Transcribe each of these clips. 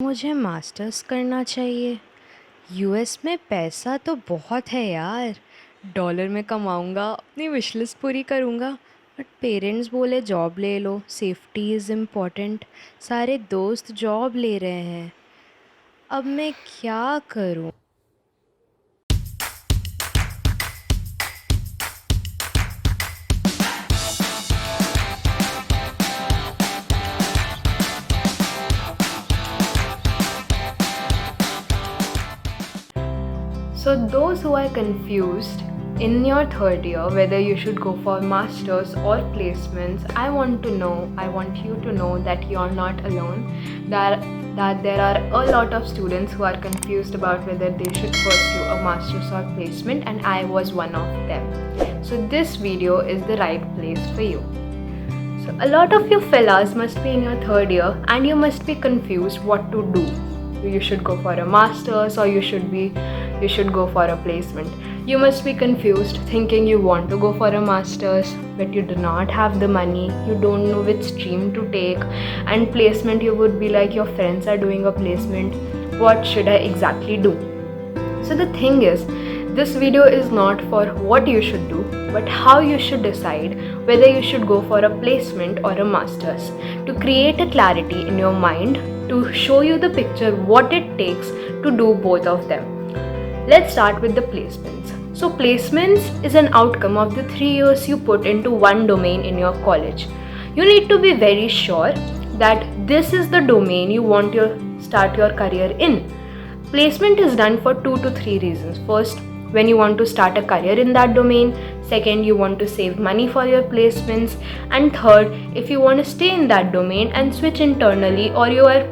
मुझे मास्टर्स करना चाहिए। यूएस में पैसा तो बहुत है यार। डॉलर में कमाऊंगा, अपनी विश लिस्ट पूरी करूंगा। बट पेरेंट्स बोले जॉब ले लो, सेफ्टी इज़ इम्पोर्टेंट। सारे दोस्त जॉब ले रहे हैं। अब मैं क्या करूं? So, those who are confused in your third year whether you should go for masters or placements, I want you to know that you're not alone. That there are a lot of students who are confused about whether they should pursue a masters or placement, and I was one of them. So, this video is the right place for you. So, a lot of you fellas must be in your third year and you must be confused what to do. You should go for a master's or you should go for a placement. You must be confused thinking you want to go for a master's but you do not have the money, you don't know which stream to take, and placement you would be like your friends are doing a placement. What should I exactly do? So the thing is, this video is not for what you should do, but how you should decide whether you should go for a placement or a master's, to create a clarity in your mind, to show you the picture what it takes to do both of them. Let's start with the placements. So placements is an outcome of the 3 years you put into one domain in your college. You need to be very sure that this is the domain you want to start your career in. Placement is done for 2 to 3 reasons. First, when you want to start a career in that domain. Second, you want to save money for your placements. And third, if you want to stay in that domain and switch internally, or you are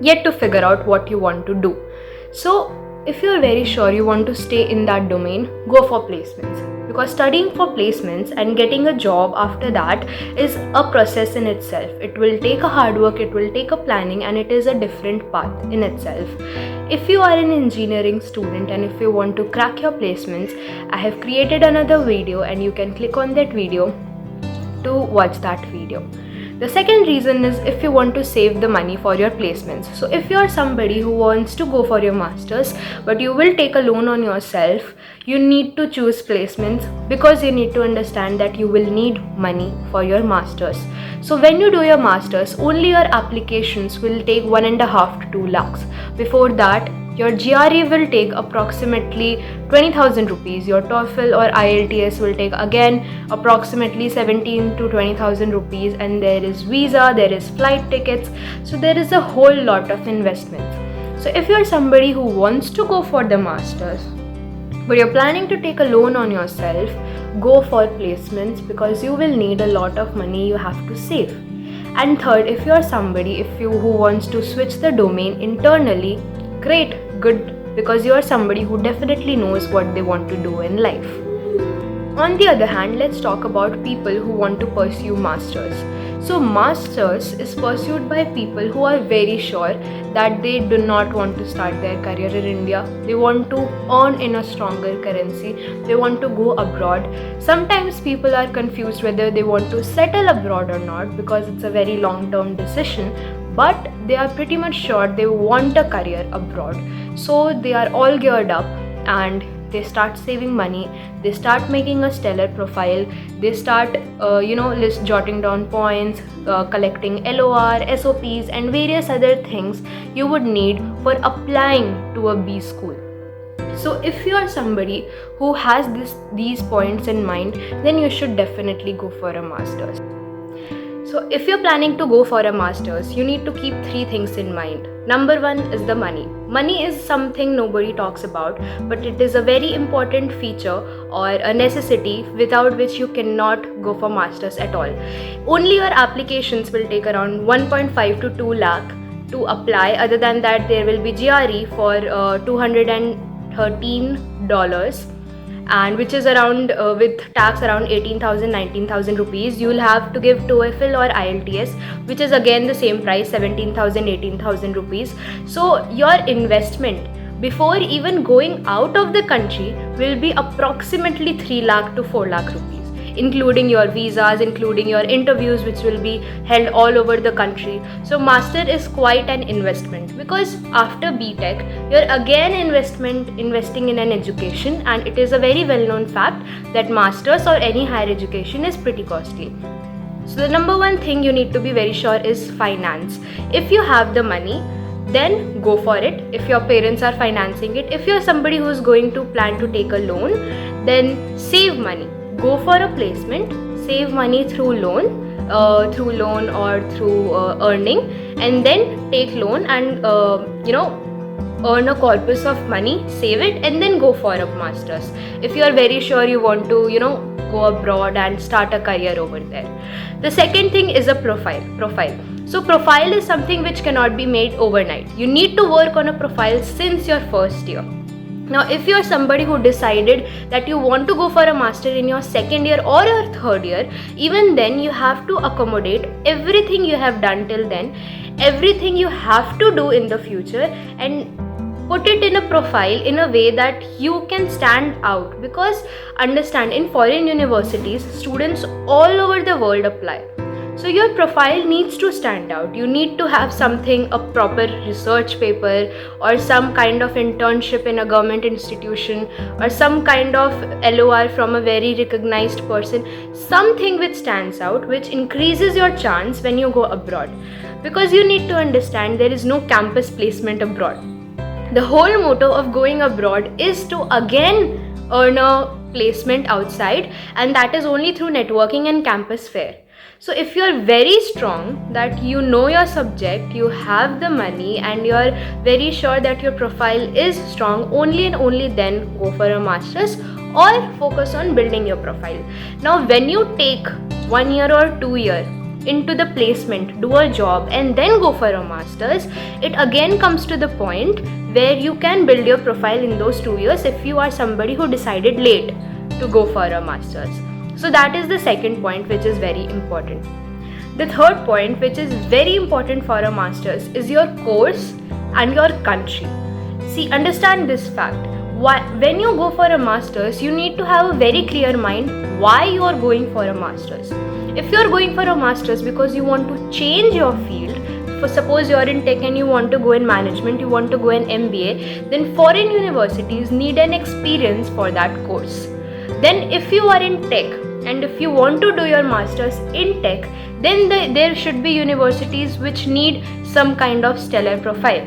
yet to figure out what you want to do. So, if you are very sure you want to stay in that domain, go for placements. Because studying for placements and getting a job after that is a process in itself. It will take a hard work, it will take a planning, and it is a different path in itself. If you are an engineering student and if you want to crack your placements, I have created another video and you can click on that video to watch that video. The second reason is if you want to save the money for your placements. So if you are somebody who wants to go for your masters but you will take a loan on yourself, you need to choose placements because you need to understand that you will need money for your masters. So when you do your masters, only your applications will take 1.5 to 2 lakhs. Before that, your GRE will take approximately 20,000 rupees. Your TOEFL or IELTS will take again approximately 17 to 20,000 rupees. And there is visa, there is flight tickets. So there is a whole lot of investments. So if you're somebody who wants to go for the masters, but you're planning to take a loan on yourself, go for placements because you will need a lot of money you have to save. And third, if you're somebody who wants to switch the domain internally, great, good, because you are somebody who definitely knows what they want to do in life. On the other hand, let's talk about people who want to pursue masters. So masters is pursued by people who are very sure that they do not want to start their career in India. They want to earn in a stronger currency. They want to go abroad. Sometimes people are confused whether they want to settle abroad or not because it's a very long-term decision. But they are pretty much sure they want a career abroad. So they are all geared up and they start saving money, they start making a stellar profile, they start jotting down points, collecting LOR, SOPs and various other things you would need for applying to a B school. So if you are somebody who has these points in mind, then you should definitely go for a master's. So if you're planning to go for a master's, you need to keep 3 things in mind. Number 1 is the money. Money is something nobody talks about, but it is a very important feature or a necessity without which you cannot go for master's at all. Only your applications will take around 1.5 to 2 lakh to apply. Other than that, there will be GRE for $213, and which is around with tax around 18,000 19,000 rupees. You will have to give TOEFL or IELTS, which is again the same price, 17,000 18,000 rupees. So your investment before even going out of the country will be approximately 3 lakh to 4 lakh rupees. including your visas, including your interviews, which will be held all over the country. So master is quite an investment, because after BTech you're again investing in an education, and it is a very well known fact that masters or any higher education is pretty costly. So the number one thing you need to be very sure is finance. If you have the money, then go for it. If your parents are financing it, if you're somebody who's going to plan to take a loan, then save money. Go for a placement, save money through loan or through earning, and then take loan and earn a corpus of money, save it, and then go for a master's. If you are very sure you want to go abroad and start a career over there. The second thing is a profile. So profile is something which cannot be made overnight. You need to work on a profile since your first year. Now, if you're somebody who decided that you want to go for a master in your second year or your third year, even then you have to accommodate everything you have done till then, everything you have to do in the future, and put it in a profile in a way that you can stand out. Because understand, in foreign universities, students all over the world apply. So your profile needs to stand out. You need to have something, a proper research paper, or some kind of internship in a government institution, or some kind of LOR from a very recognized person, something which stands out, which increases your chance when you go abroad. Because you need to understand, there is no campus placement abroad. The whole motto of going abroad is to again earn a placement outside, and that is only through networking and campus fair. So if you're very strong that you know your subject, you have the money, and you're very sure that your profile is strong, only and only then go for a master's or focus on building your profile. Now when you take 1 year or 2 years into the placement, do a job, and then go for a master's, it again comes to the point where you can build your profile in those 2 years if you are somebody who decided late to go for a master's. So that is the second point, which is very important. The third point, which is very important for a master's, is your course and your country. See, understand this fact. When you go for a master's, you need to have a very clear mind why you are going for a master's. If you are going for a master's because you want to change your field, for suppose you are in tech and you want to go in management, you want to go in MBA, then foreign universities need an experience for that course. Then if you are in tech and if you want to do your master's in tech, then there should be universities which need some kind of stellar profile.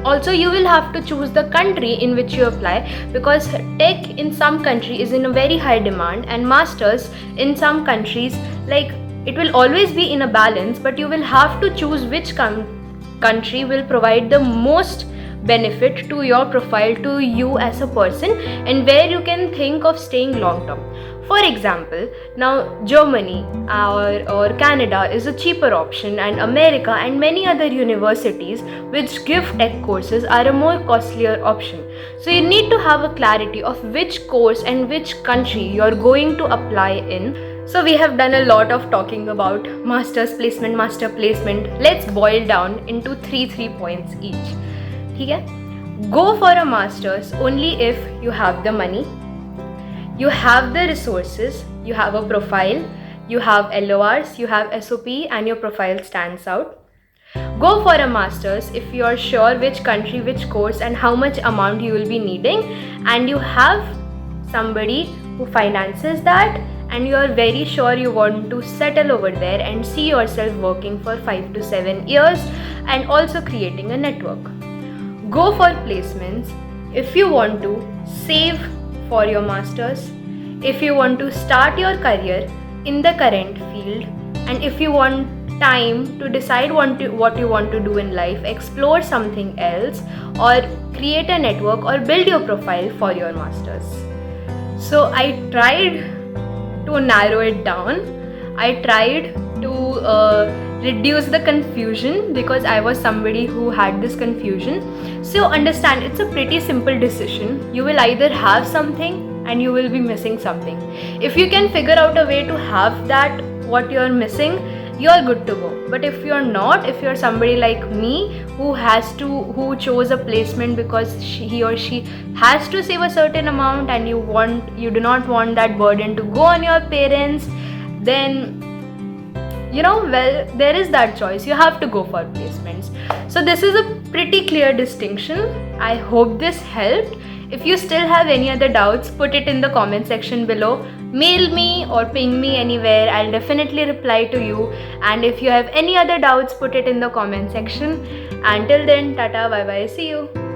Also, you will have to choose the country in which you apply, because tech in some country is in a very high demand, and masters in some countries, like, it will always be in a balance, but you will have to choose which country will provide the most benefit to your profile, to you as a person, and where you can think of staying long term. For example, now Germany or Canada is a cheaper option, and America and many other universities which give tech courses are a more costlier option. So you need to have a clarity of which course and which country you are going to apply in. So we have done a lot of talking about master's placement, master placement. Let's boil down into three points each. Okay? Go for a master's only if you have the money, you have the resources, you have a profile, you have LORs, you have SOP, and your profile stands out. Go for a master's if you are sure which country, which course, and how much amount you will be needing, and you have somebody who finances that, and you are very sure you want to settle over there and see yourself working for 5 to 7 years and also creating a network. Go for placements if you want to save for your masters, if you want to start your career in the current field, and if you want time to decide what you want to do in life, explore something else, or create a network or build your profile for your masters. So I tried to narrow it down. I tried to reduce the confusion, because I was somebody who had this confusion. So understand, it's a pretty simple decision. You will either have something and you will be missing something. If you can figure out a way to have that what you are missing, you're good to go. But if you're not, if you're somebody like me who chose a placement because he or she has to save a certain amount, and you do not want that burden to go on your parents, then well, there is that choice. You have to go for placements. So this is a pretty clear distinction. I hope this helped. If you still have any other doubts, put it in the comment section below. Mail me or ping me anywhere. I'll definitely reply to you. And if you have any other doubts, put it in the comment section. Until then, tata, bye bye, see you.